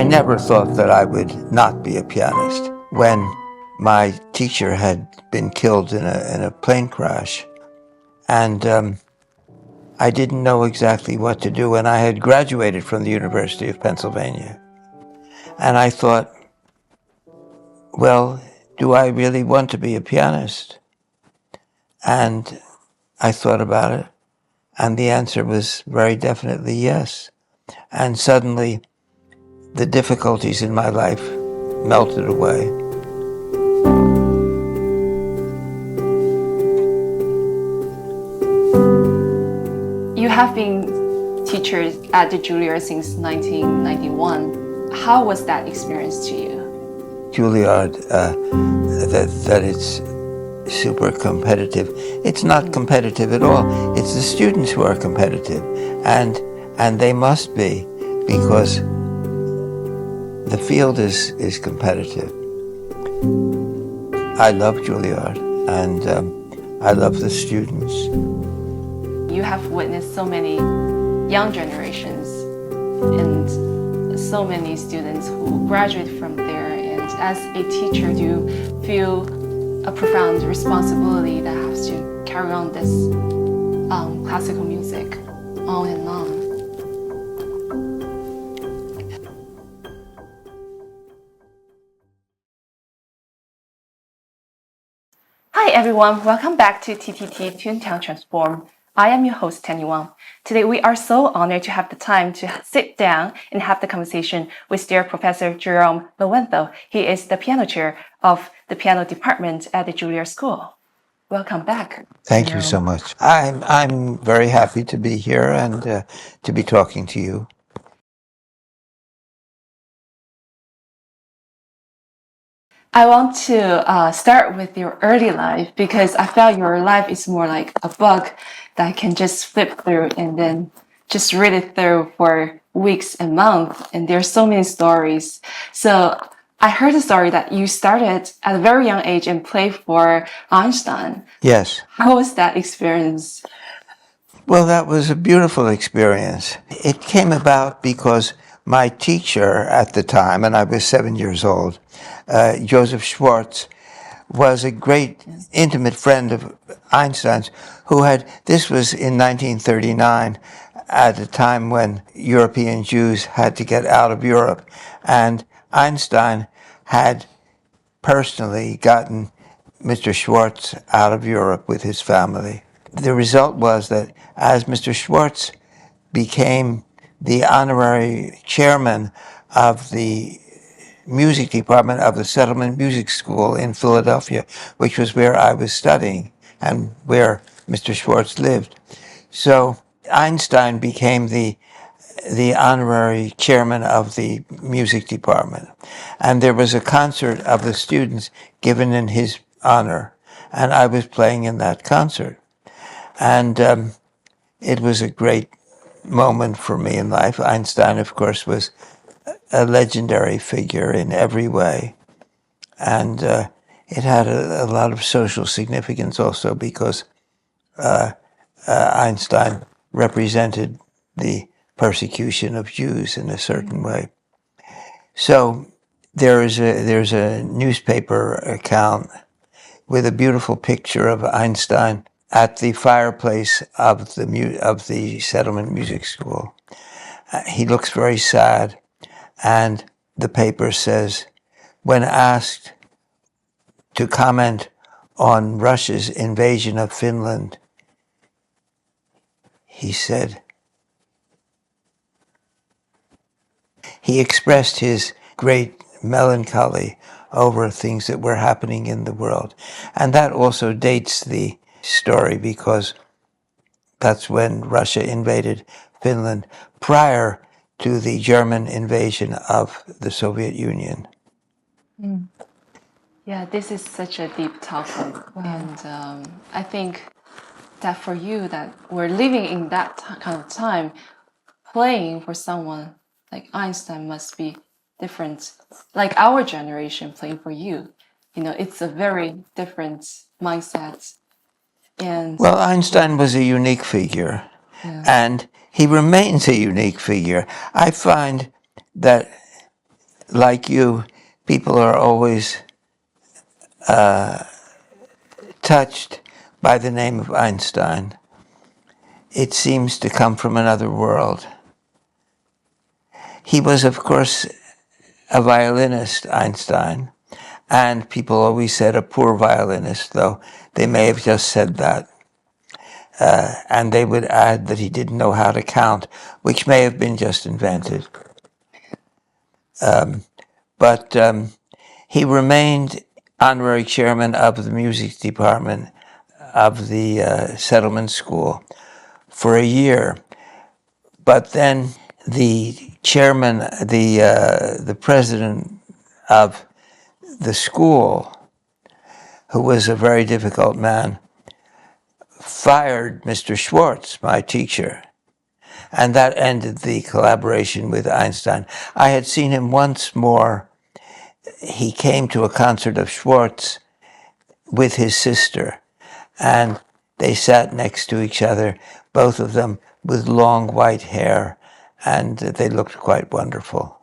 never thought that I would not be a pianist. When my teacher had been killed in a plane crash, and I didn't know exactly what to do, and I had graduated from the University of Pennsylvania. And I thought, well, do I really want to be a pianist? And I thought about it, and the answer was very definitely yes. And suddenly, the difficulties in my life melted away. You have been teachers at the Juilliard since 1991. How was that experience to you? Juilliard, that it's super competitive. It's not competitive at all. It's the students who are competitive, and they must be, because the field is competitive. I love Juilliard, and I love the students. You have witnessed so many young generations and so many students who graduate from there. And as a teacher, do you feel a profound responsibility that has to carry on this classical music on and on? Hi everyone, welcome back to TTT Toontown Transform. I am your host, Tanny Wang. Today we are so honored to have the time to sit down and have the conversation with dear Professor Jerome Lowenthal. He is the piano chair of the piano department at the Juilliard School. Welcome back. Thank you so much. I'm very happy to be here and to be talking to you. I want to start with your early life, because I felt your life is more like a book that I can just flip through and then just read it through for weeks and months. And there's so many stories. So I heard a story that you started at a very young age and played for Einstein. Yes. How was that experience? Well, that was a beautiful experience. It came about because my teacher at the time, and I was 7 years old, Joseph Schwartz, was a great intimate friend of Einstein's, this was in 1939, at a time when European Jews had to get out of Europe. And Einstein had personally gotten Mr. Schwartz out of Europe with his family. The result was that as Mr. Schwartz became the honorary chairman of the music department of the Settlement Music School in Philadelphia, which was where I was studying and where Mr. Schwartz lived. So Einstein became the honorary chairman of the music department. And there was a concert of the students given in his honor, and I was playing in that concert. And it was a great moment for me in life. Einstein, of course, was a legendary figure in every way. And it had a lot of social significance also, because Einstein represented the persecution of Jews in a certain way. So there's a newspaper account with a beautiful picture of Einstein at the fireplace of the Settlement Music School. He looks very sad, and the paper says, when asked to comment on Russia's invasion of Finland, he said, he expressed his great melancholy over things that were happening in the world. And that also dates the story, because that's when Russia invaded Finland, prior to the German invasion of the Soviet Union. Yeah, this is such a deep topic. And I think that for you, that we're living in that kind of time, playing for someone like Einstein must be different. Like our generation playing for you, it's a very different mindset. And well, Einstein was a unique figure, and he remains a unique figure. I find that like you, people are always touched by the name of Einstein. It seems to come from another world. He was, of course, a violinist, Einstein, and people always said a poor violinist, though they may have just said that. And they would add that he didn't know how to count, which may have been just invented. But he remained honorary chairman of the music department of the settlement school for a year. But then the chairman, the president of the school, who was a very difficult man, fired Mr. Schwartz, my teacher. And that ended the collaboration with Einstein. I had seen him once more. He came to a concert of Schwartz with his sister, and they sat next to each other, both of them with long white hair, and they looked quite wonderful.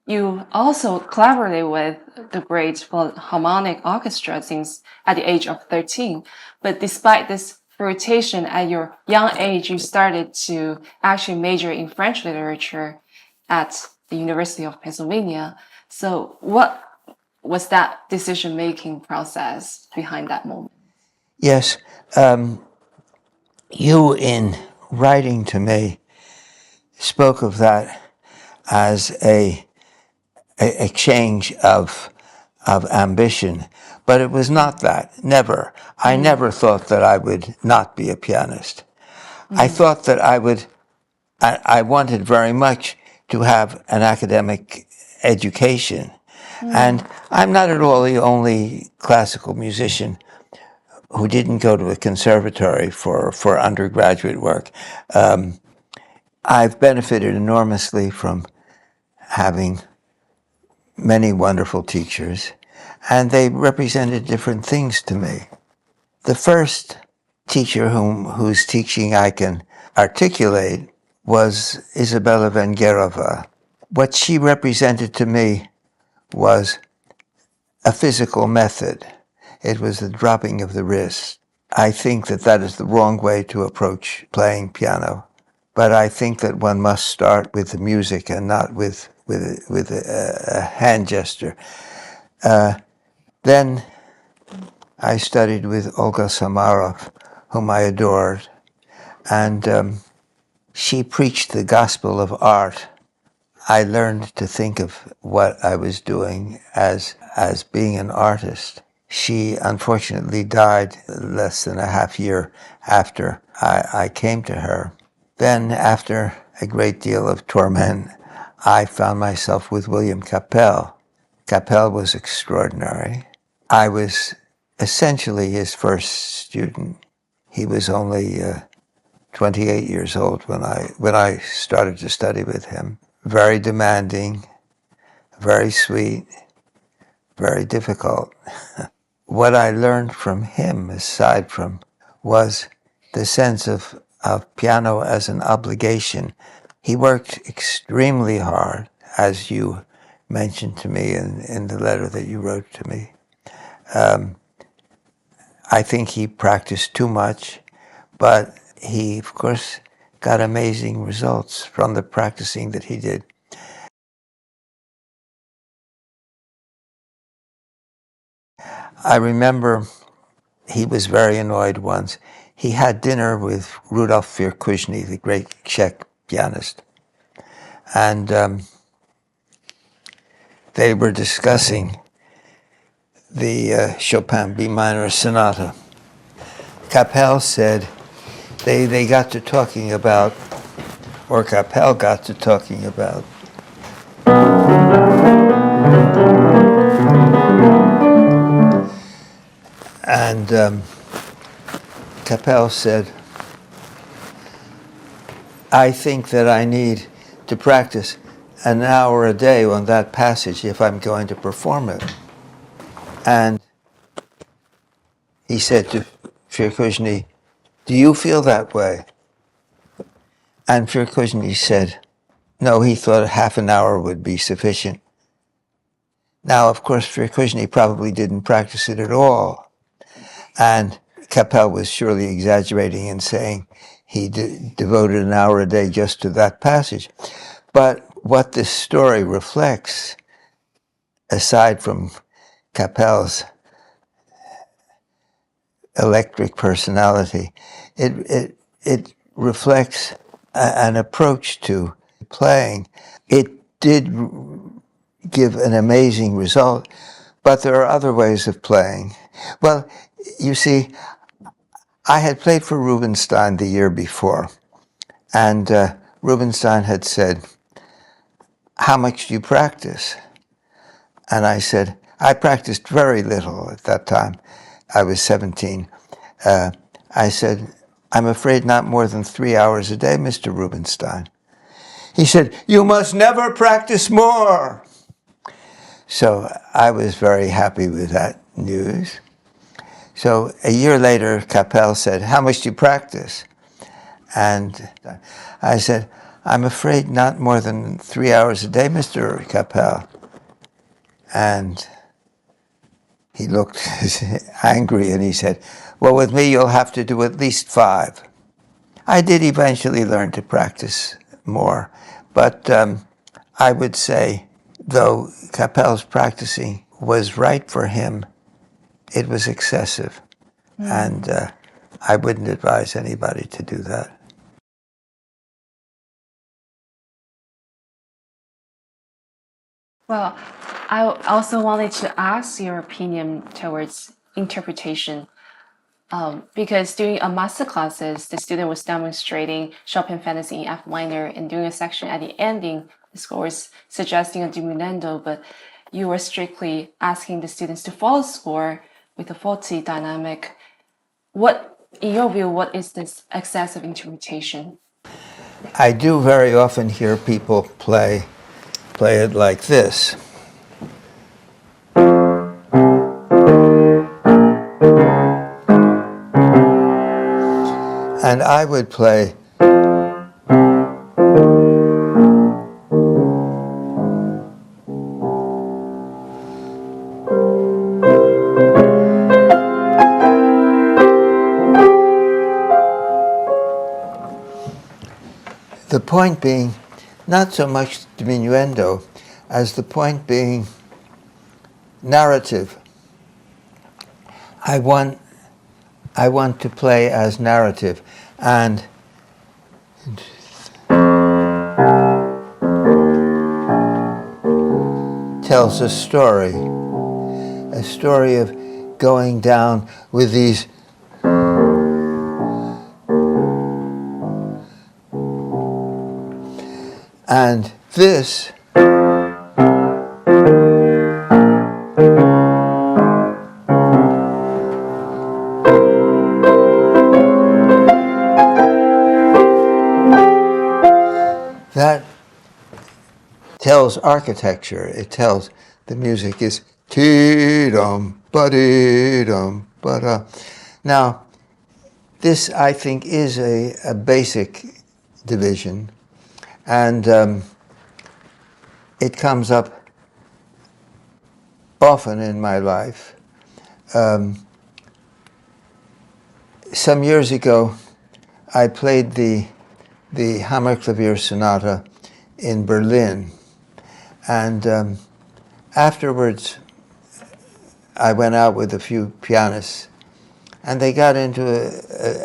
You also collaborated with the great Philharmonic Orchestra since at the age of 13. But despite this flirtation at your young age, you started to actually major in French literature at the University of Pennsylvania. So what was that decision-making process behind that moment? Yes, you in writing to me spoke of that as a change of ambition, but it was not that. Never. I never thought that I would not be a pianist. I thought that I wanted very much to have an academic education. And I'm not at all the only classical musician who didn't go to a conservatory for undergraduate work. I've benefited enormously from having many wonderful teachers, and they represented different things to me. The first teacher whose teaching I can articulate was Isabella Vengerova. What she represented to me was a physical method. It was the dropping of the wrist. I think that that is the wrong way to approach playing piano, but I think that one must start with the music and not with a hand gesture. Then I studied with Olga Samarov, whom I adored, and she preached the gospel of art. I learned to think of what I was doing as being an artist. She unfortunately died less than a half year after I came to her. Then, after a great deal of torment, I found myself with William Kapell. Kapell was extraordinary. I was essentially his first student. He was only 28 years old when I started to study with him. Very demanding, very sweet, very difficult. What I learned from him, aside from, was the sense of piano as an obligation. He worked extremely hard, as you mentioned to me in the letter that you wrote to me. I think he practiced too much, but he, of course, got amazing results from the practicing that he did. I remember he was very annoyed once. He had dinner with Rudolf Virkushny, the great Czech pianist, and they were discussing the Chopin B minor sonata. Kapell said they got to talking about, or Kapell got to talking about, and Kapell said, I think that I need to practice an hour a day on that passage if I'm going to perform it. And he said to Virkushny, do you feel that way? And Firkozhny said, no, he thought half an hour would be sufficient. Now, of course, Firkozhny probably didn't practice it at all. And Kapell was surely exaggerating in saying he devoted an hour a day just to that passage. But what this story reflects, aside from Kapell's electric personality, it reflects an approach to playing. It did give an amazing result, but there are other ways of playing. Well, you see, I had played for Rubinstein the year before, and Rubinstein had said, how much do you practice? And I said, I practiced very little at that time. I was 17. I said, I'm afraid not more than 3 hours a day, Mr. Rubinstein. He said, you must never practice more. So I was very happy with that news. So a year later, Kapell said, how much do you practice? And I said, I'm afraid not more than 3 hours a day, Mr. Kapell. And he looked angry and he said, well, with me, you'll have to do at least 5. I did eventually learn to practice more, but I would say, though Kapell's practicing was right for him, it was excessive. And I wouldn't advise anybody to do that. Well, I also wanted to ask your opinion towards interpretation. Because during a master classes, the student was demonstrating Chopin Fantasy in F minor, and during a section at the ending, the score was suggesting a diminuendo, but you were strictly asking the students to follow score with a faulty dynamic. What, in your view, what is this excessive interpretation? I do very often hear people play it like this. And I would play the point being not so much diminuendo as the point being narrative. I want to play as narrative, and tells a story of going down with these and this that tells architecture. It tells the music is ti-dum, ba-dee-dum, ba-da. Now, this, I think, is a basic division, and it comes up often in my life. Some years ago, I played the Hammerklavier Sonata in Berlin, and afterwards I went out with a few pianists, and they got into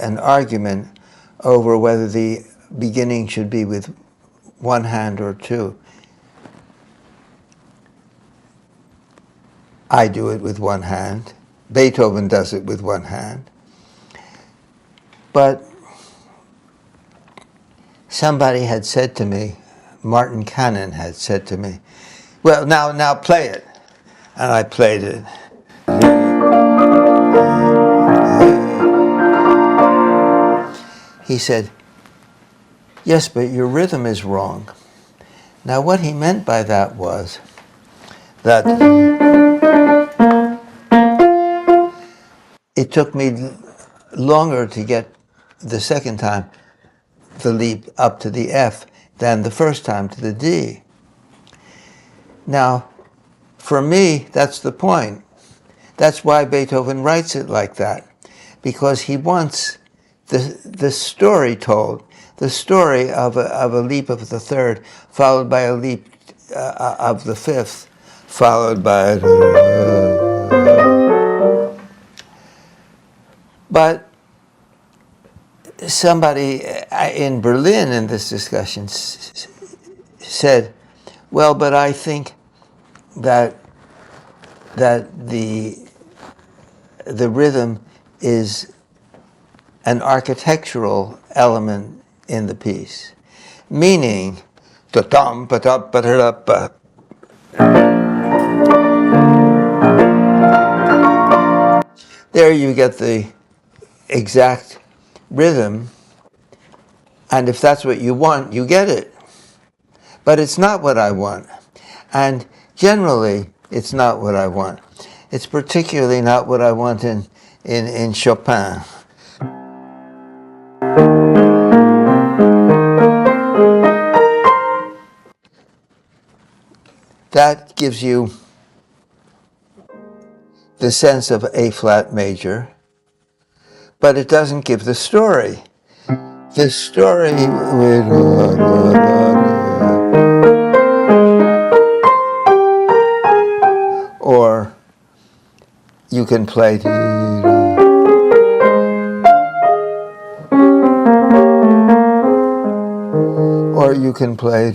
an argument over whether the beginning should be with one hand or two. I do it with one hand. Beethoven does it with one hand. But somebody had said to me, Martin Cannon had said to me, well, now play it. And I played it. He said, yes, but your rhythm is wrong. Now, what he meant by that was that it took me longer to get the second time the leap up to the F than the first time to the D. Now, for me, that's the point. That's why Beethoven writes it like that, because he wants the story told, the story of a leap of the third, followed by a leap of the fifth, followed by... But somebody in Berlin in this discussion said, well, but I think that the rhythm is an architectural element in the piece, meaning there you get the exact rhythm, and if that's what you want, you get it. But it's not what I want. And generally, it's not what I want. It's particularly not what I want in Chopin. That gives you the sense of A flat major, but it doesn't give the story. The story or you can play or you can play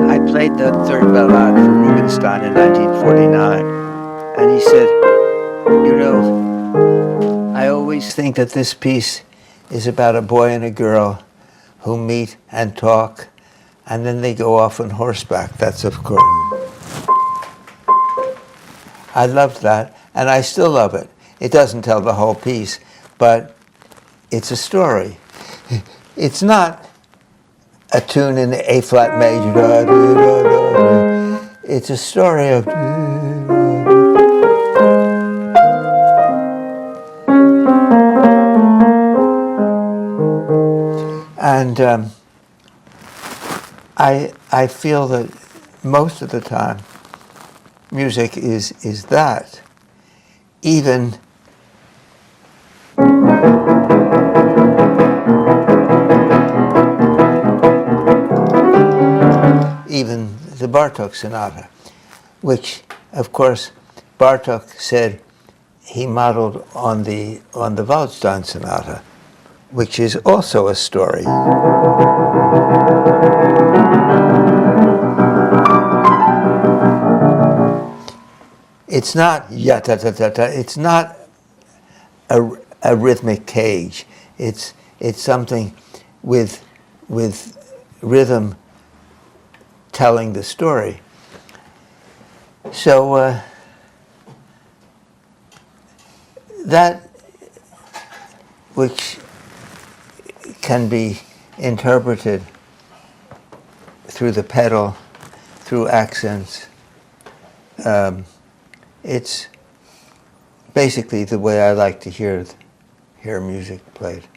I played the third ballade for Rubinstein in 1949, and he said, you know, I always think that this piece is about a boy and a girl who meet and talk, and then they go off on horseback. That's, of course. I loved that, and I still love it. It doesn't tell the whole piece, but it's a story. It's not a tune in A flat major. It's a story of... And I feel that most of the time music is that. Even the Bartók Sonata, which, of course, Bartók said he modeled on the Waldstein Sonata, which is also a story. It's not ya-ta-ta-ta-ta. It's not a rhythmic cage. It's something with rhythm telling the story. So that which can be interpreted through the pedal, through accents, it's basically the way I like to hear music played.